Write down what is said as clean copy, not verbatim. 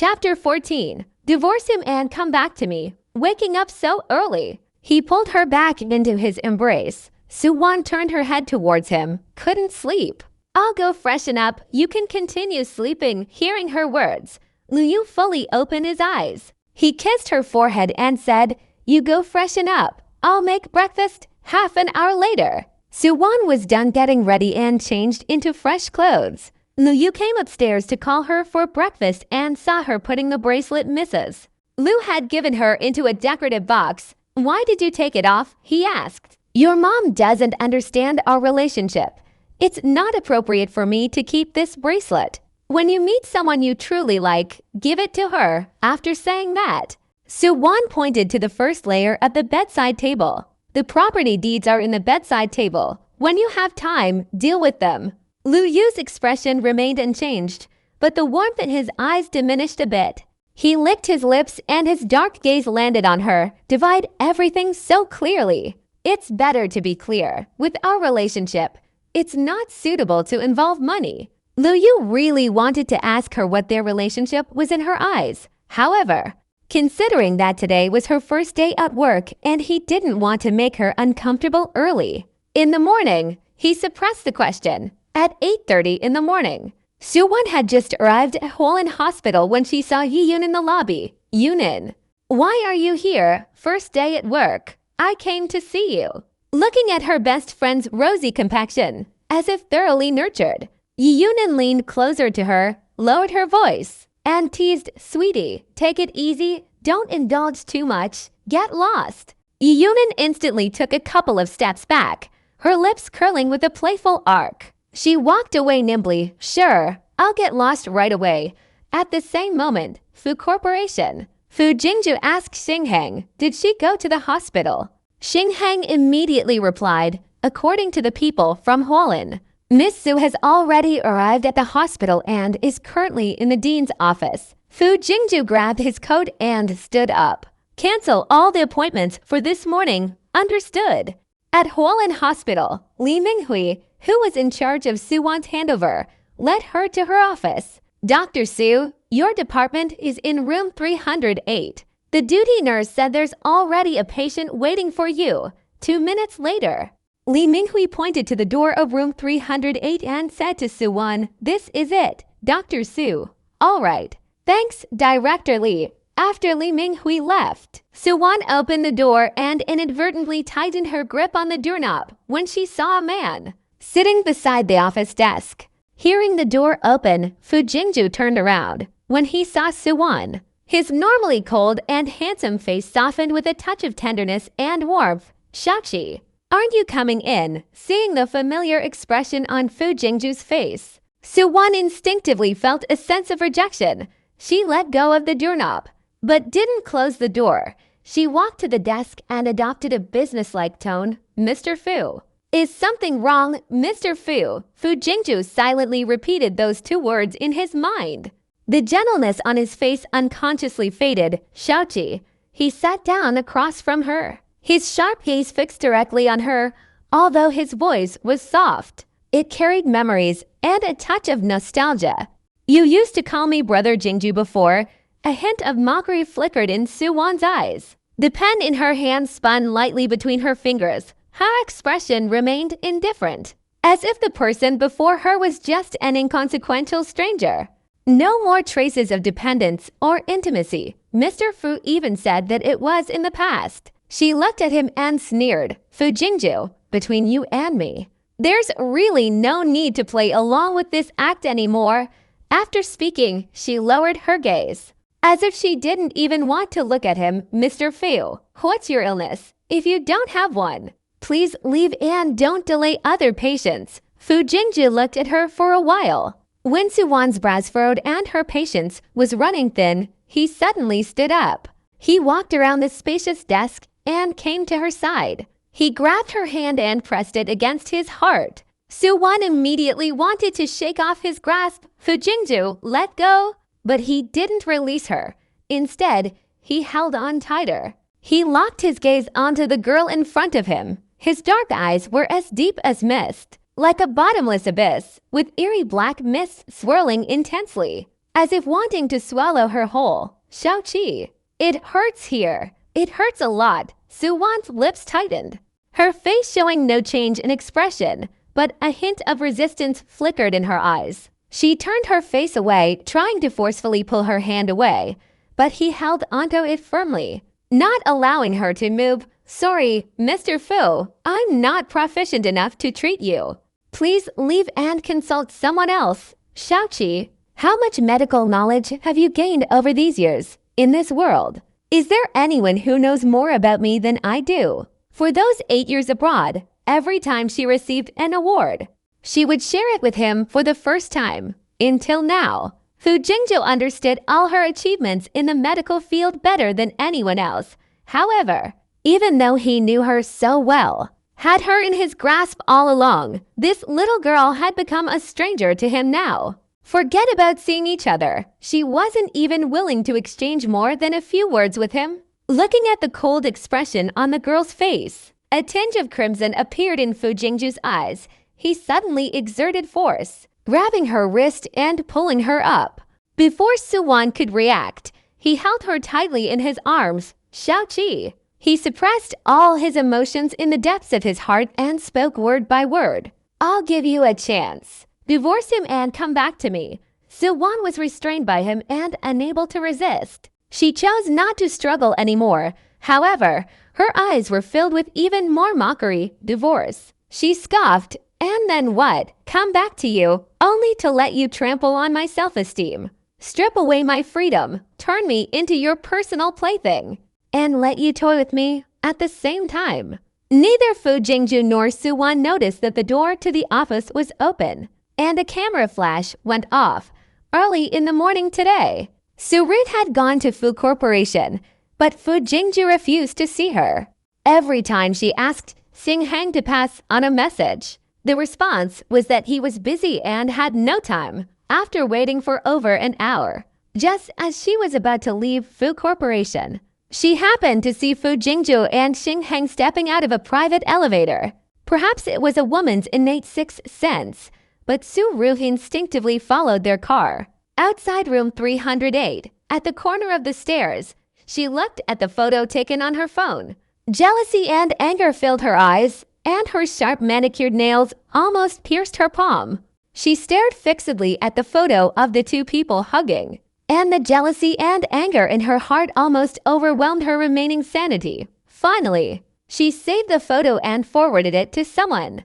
Chapter 14. Divorce him and come back to me. Waking up so early. He pulled her back into his embrace. Su Wan turned her head towards him. Couldn't sleep. I'll go freshen up. You can continue sleeping, hearing her words. Lu Yu fully opened his eyes. He kissed her forehead and said, You go freshen up. I'll make breakfast. Half an hour later. Su Wan was done getting ready and changed into fresh clothes. Lu Yu came upstairs to call her for breakfast and saw her putting the bracelet Mrs. Lu had given her into a decorative box. Why did you take it off? He asked. Your mom doesn't understand our relationship. It's not appropriate for me to keep this bracelet. When you meet someone you truly like, give it to her. After saying that, Su Wan pointed to the first layer of the bedside table. The property deeds are in the bedside table. When you have time, deal with them. Lu Yu's expression remained unchanged, but the warmth in his eyes diminished a bit. He licked his lips and his dark gaze landed on her, divide everything so clearly. It's better to be clear. With our relationship, it's not suitable to involve money. Lu Yu really wanted to ask her what their relationship was in her eyes. However, considering that today was her first day at work and he didn't want to make her uncomfortable early. In the morning, he suppressed the question. At 8:30 in the morning, Su Wan had just arrived at Hualien Hospital when she saw Yiyun in the lobby. Yunin, why are you here? First day at work. I came to see you. Looking at her best friend's rosy complexion, as if thoroughly nurtured, Yiyun leaned closer to her, lowered her voice, and teased, Sweetie, take it easy. Don't indulge too much. Get lost. Yiyun instantly took a couple of steps back, her lips curling with a playful arc. She walked away nimbly. Sure, I'll get lost right away. At the same moment, Fu Corporation. Fu Jing Zhou asked Xinghang, did she go to the hospital? Xinghang immediately replied, according to the people from Hualien, Miss Su has already arrived at the hospital and is currently in the dean's office. Fu Jing Zhou grabbed his coat and stood up. Cancel all the appointments for this morning. Understood. At Hualien Hospital, Li Minghui, who was in charge of Su Wan's handover, led her to her office. Dr. Su, your department is in room 308. The duty nurse said there's already a patient waiting for you. 2 minutes later, Li Minghui pointed to the door of room 308 and said to Su Wan, This is it, Dr. Su. All right. Thanks, Director Li. After Li Minghui left, Su Wan opened the door and inadvertently tightened her grip on the doorknob when she saw a man sitting beside the office desk. Hearing the door open, Fu Jingzhou turned around. When he saw Su Wan, his normally cold and handsome face softened with a touch of tenderness and warmth. Shaoqi, aren't you coming in? Seeing the familiar expression on Fu Jingzhou's face, Su Wan instinctively felt a sense of rejection. She let go of the doorknob, but didn't close the door. She walked to the desk and adopted a businesslike tone. Mr. Fu. Is something wrong, Mr. Fu? Fu Jingzhou silently repeated those 2 words in his mind. The gentleness on his face unconsciously faded. Shaoqi. He sat down across from her, his sharp gaze fixed directly on her, although his voice was soft. It carried memories and a touch of nostalgia. You used to call me Brother Jingzhou before. A hint of mockery flickered in Su Wan's eyes. The pen in her hand spun lightly between her fingers. Her expression remained indifferent, as if the person before her was just an inconsequential stranger. No more traces of dependence or intimacy. Mr. Fu even said that it was in the past. She looked at him and sneered. Fu Jingzhou, between you and me, there's really no need to play along with this act anymore. After speaking, she lowered her gaze, as if she didn't even want to look at him. Mr. Fu, what's your illness? If you don't have one, please leave and don't delay other patients. Fu Jingzhou looked at her for a while. When Su Wan's brows furrowed and her patience was running thin, he suddenly stood up. He walked around the spacious desk and came to her side. He grabbed her hand and pressed it against his heart. Su Wan immediately wanted to shake off his grasp. Fu Jingzhou let go, but he didn't release her. Instead, he held on tighter. He locked his gaze onto the girl in front of him. His dark eyes were as deep as mist, like a bottomless abyss, with eerie black mists swirling intensely. as if wanting to swallow her whole. Xiao Qi. It hurts here. It hurts a lot. Su Wan's lips tightened, her face showing no change in expression, but a hint of resistance flickered in her eyes. She turned her face away, trying to forcefully pull her hand away, but he held onto it firmly, not allowing her to move. Sorry, Mr. Fu, I'm not proficient enough to treat you. Please leave and consult someone else. Xiao Qi, how much medical knowledge have you gained over these years in this world? Is there anyone who knows more about me than I do? For those 8 years abroad, every time she received an award, she would share it with him for the first time. Until now, Fu Jing Zhou understood all her achievements in the medical field better than anyone else. However, even though he knew her so well, had her in his grasp all along, this little girl had become a stranger to him now. Forget about seeing each other. She wasn't even willing to exchange more than a few words with him. Looking at the cold expression on the girl's face, a tinge of crimson appeared in Fu Jingzhu's eyes. He suddenly exerted force, grabbing her wrist and pulling her up. Before Su Wan could react, he held her tightly in his arms. Xiao Qi. He suppressed all his emotions in the depths of his heart and spoke word by word. I'll give you a chance. Divorce him and come back to me. Su Wan was restrained by him and unable to resist. She chose not to struggle anymore. However, her eyes were filled with even more mockery. Divorce. She scoffed. And then what? Come back to you, only to let you trample on my self-esteem, strip away my freedom, turn me into your personal plaything, and let you toy with me at the same time. Neither Fu Jingzhou nor Su Wan noticed that the door to the office was open, and a camera flash went off early in the morning today. Su Rit had gone to Fu Corporation, but Fu Jingzhou refused to see her. Every time she asked Xing Heng to pass on a message, the response was that he was busy and had no time. After waiting for over an hour, just as she was about to leave Fu Corporation, she happened to see Fu Jingzhou and Xing Heng stepping out of a private elevator. Perhaps it was a woman's innate sixth sense, but Su Ru instinctively followed their car. Outside room 308, at the corner of the stairs, she looked at the photo taken on her phone. Jealousy and anger filled her eyes, and her sharp manicured nails almost pierced her palm. She stared fixedly at the photo of the two people hugging, and the jealousy and anger in her heart almost overwhelmed her remaining sanity. Finally, she saved the photo and forwarded it to someone.